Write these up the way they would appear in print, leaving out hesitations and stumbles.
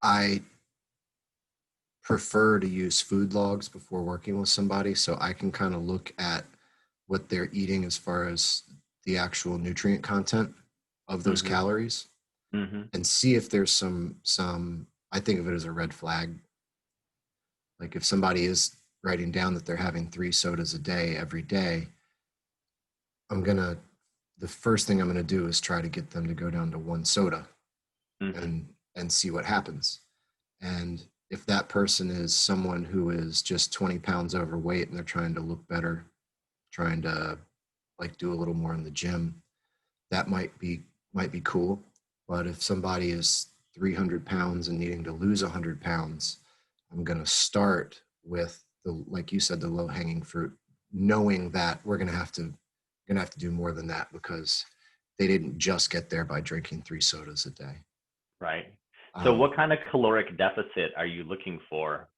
I prefer to use food logs before working with somebody so I can kind of look at what they're eating as far as the actual nutrient content of those Mm-hmm. calories Mm-hmm. and see if there's some I think of it as a red flag. Like if somebody is writing down that they're having 3 sodas a day every day, I'm gonna the first thing I'm gonna do is try to get them to go down to 1 soda Mm-hmm. and see what happens. And if that person is someone who is just 20 pounds overweight and they're trying to look better, trying to like do a little more in the gym, that might be cool. But if somebody is 300 pounds and needing to lose 100 pounds, I'm going to start with the, like you said, the low hanging fruit, knowing that we're going to have to do more than that because they didn't just get there by drinking 3 sodas a day. Right. So Um, what kind of caloric deficit are you looking for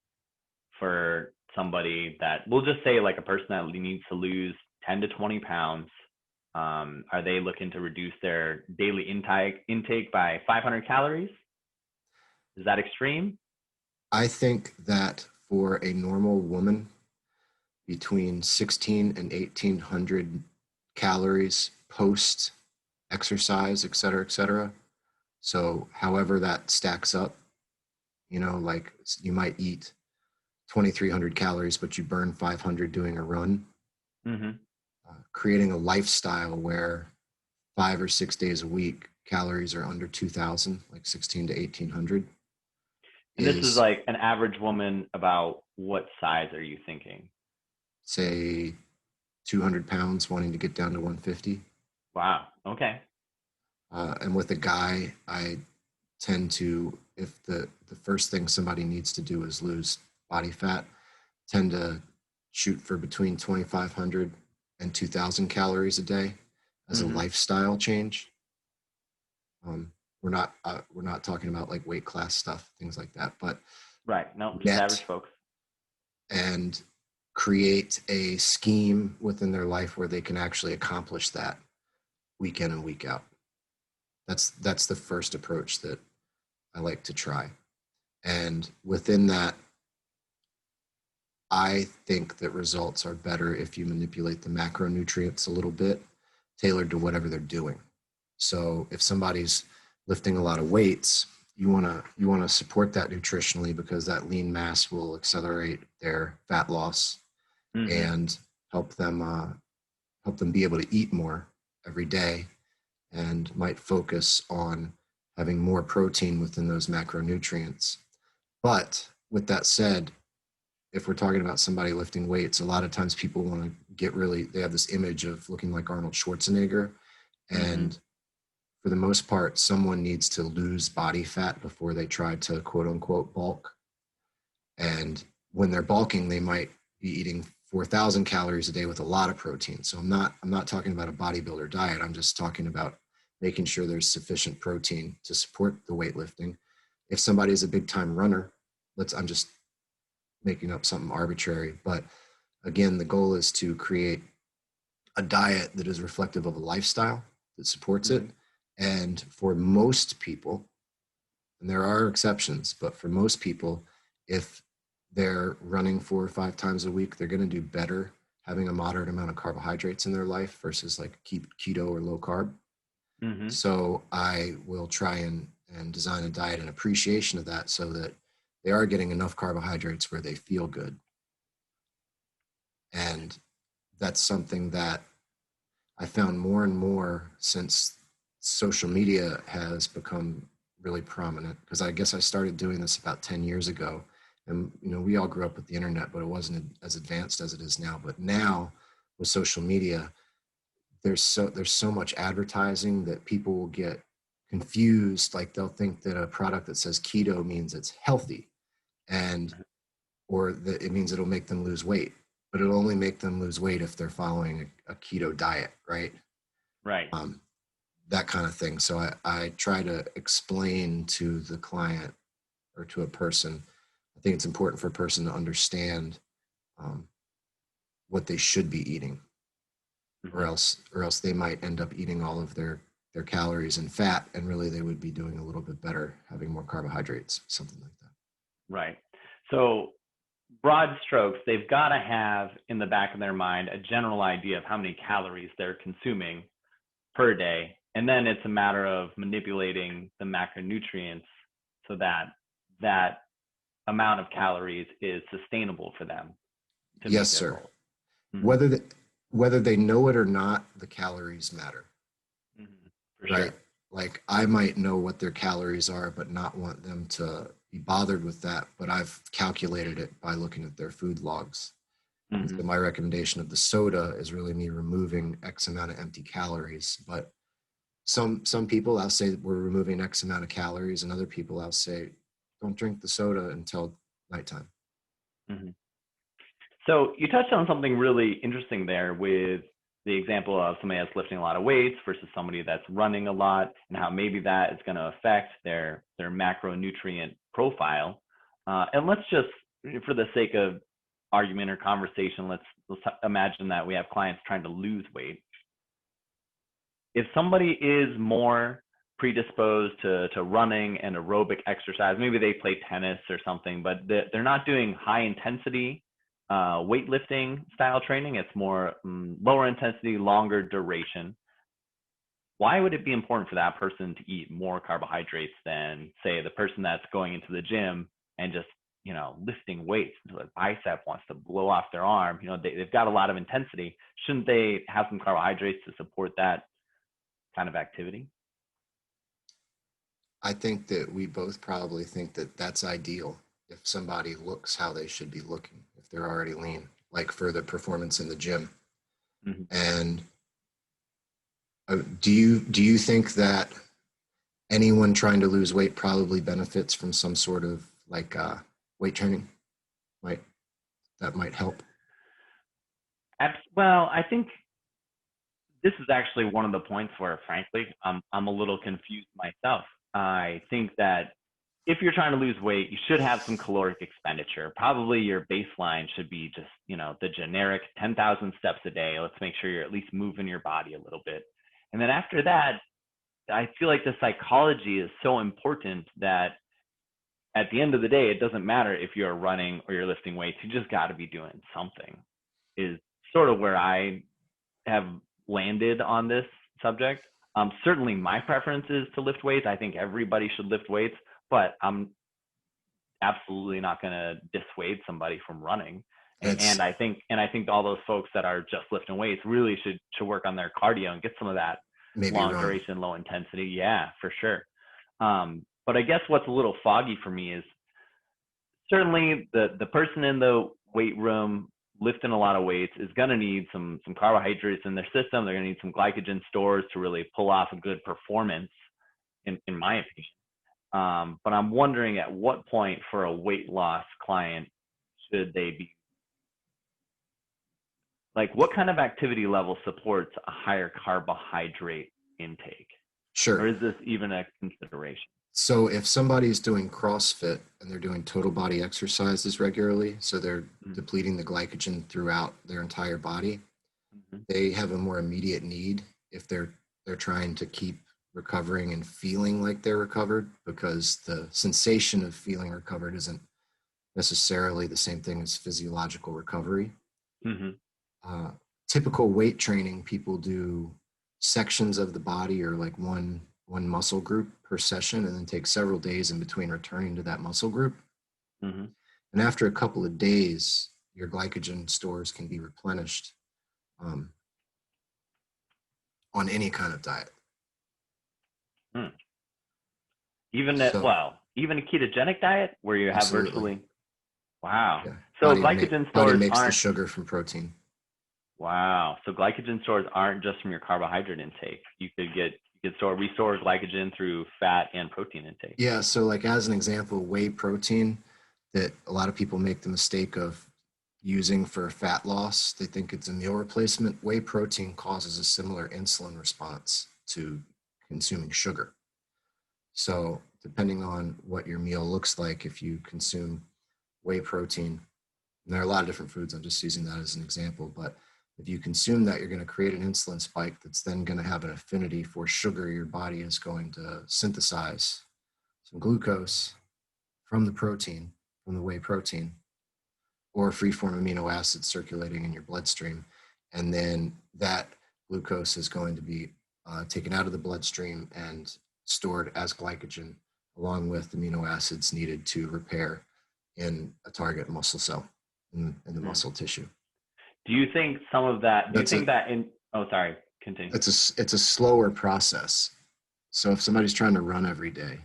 somebody that, we'll just say like a person that needs to lose 10 to 20 pounds? Are they looking to reduce their daily intake by 500 calories? Is that extreme? I think that for a normal woman, between 16 and 1800 calories post exercise, et cetera, et cetera. So, however that stacks up, like you might eat 2,300 calories, but you burn 500 doing a run. Mm-hmm. Creating a lifestyle where 5 or 6 days a week calories are under 2,000, like 16 to 1,800, And this is is like an average woman. About what size are you thinking? say 200 pounds wanting to get down to 150. Wow. Okay. And with a guy, I tend to, if the first thing somebody needs to do is lose body fat, tend to shoot for between 2,500 and 2,000 calories a day as a Mm-hmm. lifestyle change. We're not talking about like weight class stuff, things like that, but Right. No, just average get folks. and create a scheme within their life where they can actually accomplish that week in and week out. That's the first approach that I like to try. And within that, I think that results are better if you manipulate the macronutrients a little bit, tailored to whatever they're doing. So if somebody's lifting a lot of weights, you want to support that nutritionally because that lean mass will accelerate their fat loss Mm-hmm. and help them be able to eat more every day and might focus on having more protein within those macronutrients. But with that said, if we're talking about somebody lifting weights, a lot of times people want to they have this image of looking like Arnold Schwarzenegger. Mm-hmm. And for the most part, someone needs to lose body fat before they try to quote unquote bulk. And when they're bulking, they might be eating 4,000 calories a day with a lot of protein. So I'm not talking about a bodybuilder diet. I'm just talking about making sure there's sufficient protein to support the weightlifting. If somebody is a big time runner, I'm just making up something arbitrary, but again, the goal is to create a diet that is reflective of a lifestyle that supports it. Mm-hmm. And for most people, and there are exceptions, but for most people, if they're running 4 or 5 times a week, they're going to do better having a moderate amount of carbohydrates in their life versus like keep keto or low carb. Mm-hmm. So I will try and design a diet in appreciation of that so that they are getting enough carbohydrates where they feel good. And that's something that I found more and more since social media has become really prominent. Because I guess I started doing this about 10 years ago. And, we all grew up with the internet, but it wasn't as advanced as it is now. But now with social media, there's so much advertising that people will get confused. Like they'll think that a product that says keto means it's healthy and or that it means it'll make them lose weight, but it'll only make them lose weight if they're following a keto diet, right? Right. um, that kind of thing. So I try to explain to the client or to a person. I think it's important for a person to understand um, what they should be eating, or Mm-hmm. else they might end up eating all of their their calories in fat, and really they would be doing a little bit better having more carbohydrates, something like that. Right. So broad strokes, they've got to have in the back of their mind a general idea of how many calories they're consuming per day. And then it's a matter of manipulating the macronutrients so that that amount of calories is sustainable for them to Yes, meet their sir. goals. Mm-hmm. Whether they know it or not, the calories matter, Mm-hmm. For right? sure. Like I might know what their calories are, but not want them to be bothered with that. But I've calculated it by looking at their food logs. And Mm-hmm. so my recommendation of the soda is really me removing X amount of empty calories. But some people I'll say we're removing X amount of calories, and other people I'll say don't drink the soda until nighttime. Mm-hmm. So you touched on something really interesting there with the example of somebody that's lifting a lot of weights versus somebody that's running a lot, and how maybe that is going to affect their macronutrient profile. And let's just, for the sake of argument or conversation, let's imagine that we have clients trying to lose weight. If somebody is more predisposed to running and aerobic exercise, maybe they play tennis or something, but they're not doing high intensity weightlifting style training. It's more lower intensity, longer duration. Why would it be important for that person to eat more carbohydrates than, say, the person that's going into the gym and just, lifting weights until their bicep wants to blow off their arm? They've got a lot of intensity. Shouldn't they have some carbohydrates to support that kind of activity? I think that we both probably think that that's ideal if somebody looks how they should be looking, if they're already lean, like for the performance in the gym. Mm-hmm. And do you think that anyone trying to lose weight probably benefits from some sort of like weight training? Might that might help? Well, I think this is actually one of the points where, frankly, I'm a little confused myself. I think that if you're trying to lose weight, you should have some caloric expenditure. Probably your baseline should be just, the generic 10,000 steps a day. Let's make sure you're at least moving your body a little bit. And then after that, I feel like the psychology is so important that at the end of the day, it doesn't matter if you're running or you're lifting weights. You just got to be doing something, is sort of where I have landed on this subject. Certainly my preference is to lift weights. I think everybody should lift weights, but I'm absolutely not going to dissuade somebody from running. It's And I think all those folks that are just lifting weights really should work on their cardio and get some of that maybe long run. duration, low intensity. Yeah, for sure. But I guess what's a little foggy for me is certainly the person in the weight room lifting a lot of weights is going to need some carbohydrates in their system. They're going to need some glycogen stores to really pull off a good performance, in my opinion. But I'm wondering at what point for a weight loss client should they be, like, what kind of activity level supports a higher carbohydrate intake? Or Sure. is this even a consideration? So if somebody's doing CrossFit and they're doing total body exercises regularly, so they're Mm-hmm. depleting the glycogen throughout their entire body, Mm-hmm. they have a more immediate need if they're trying to keep recovering and feeling like they're recovered, because the sensation of feeling recovered isn't necessarily the same thing as physiological recovery. Mm-hmm. Uh, Typical weight training, people do sections of the body or like one muscle group per session, and then take several days in between returning to that muscle group. Mm-hmm. And after a couple of days, your glycogen stores can be replenished um, on any kind of diet. Hmm. Even So even a ketogenic diet where you have absolutely, virtually, wow. yeah. So glycogen Body stores makes the aren't, sugar from protein. wow. So glycogen stores aren't just from your carbohydrate intake. You could restore glycogen through fat and protein intake. Yeah. So like as an example, whey protein that a lot of people make the mistake of using for fat loss. They think it's a meal replacement. Whey protein causes a similar insulin response to consuming sugar. So depending on what your meal looks like, if you consume whey protein, and there are a lot of different foods, I'm just using that as an example, but If you consume that, you're going to create an insulin spike that's then going to have an affinity for sugar. Your body is going to synthesize some glucose from the protein, from the whey protein, or free-form amino acids circulating in your bloodstream. And then that glucose is going to be taken out of the bloodstream and stored as glycogen, along with amino acids needed to repair in a target muscle cell in the muscle tissue. Do you think some of that, do you That's think that in, oh, sorry, continue. it's a slower process. So if somebody's trying to run every day,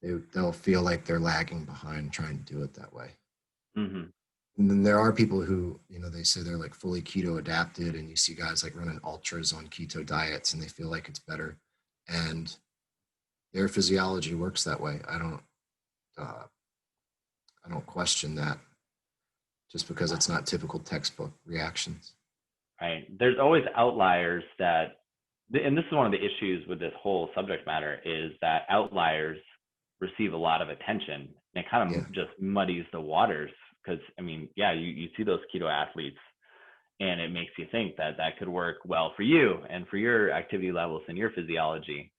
they'll feel like they're lagging behind trying to do it that way. Mm-hmm. And then there are people who, they say they're like fully keto adapted, and you see guys like running ultras on keto diets and they feel like it's better. And their physiology works that way. I don't question that just because it's not typical textbook reactions. Right. There's always outliers that, and this is one of the issues with this whole subject matter, is that outliers receive a lot of attention, and it kind of just muddies the waters. Because I mean, yeah, you see those keto athletes, and it makes you think that that could work well for you and for your activity levels and your physiology.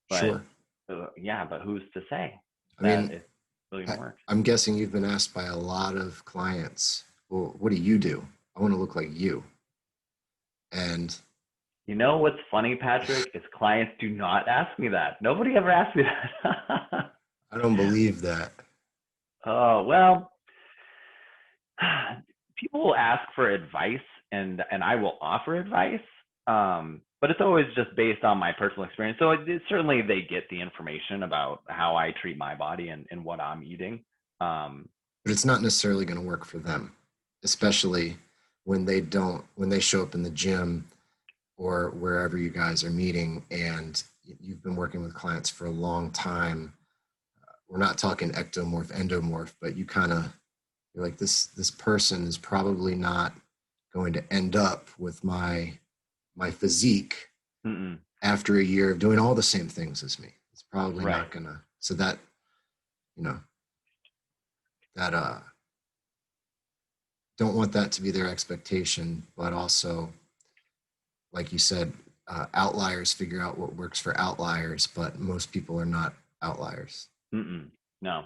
But Sure. But who's to say that it's really gonna work? I'm guessing you've been asked by a lot of clients, well, what do you do? I want to look like you. And you know what's funny, Patrick, is clients do not ask me that. Nobody ever asked me that. I don't believe that. Oh, well, people will ask for advice, and I will offer advice, but it's always just based on my personal experience. So certainly they get the information about how I treat my body and what I'm eating. But it's not necessarily going to work for them, especially when they show up in the gym or wherever you guys are meeting and you've been working with clients for a long time. We're not talking ectomorph, endomorph, but you're like, this person is probably not going to end up with my physique after a year of doing all the same things as me. It's probably not gonna. So that, don't want that to be their expectation, but also, like you said, outliers figure out what works for outliers, but most people are not outliers. No,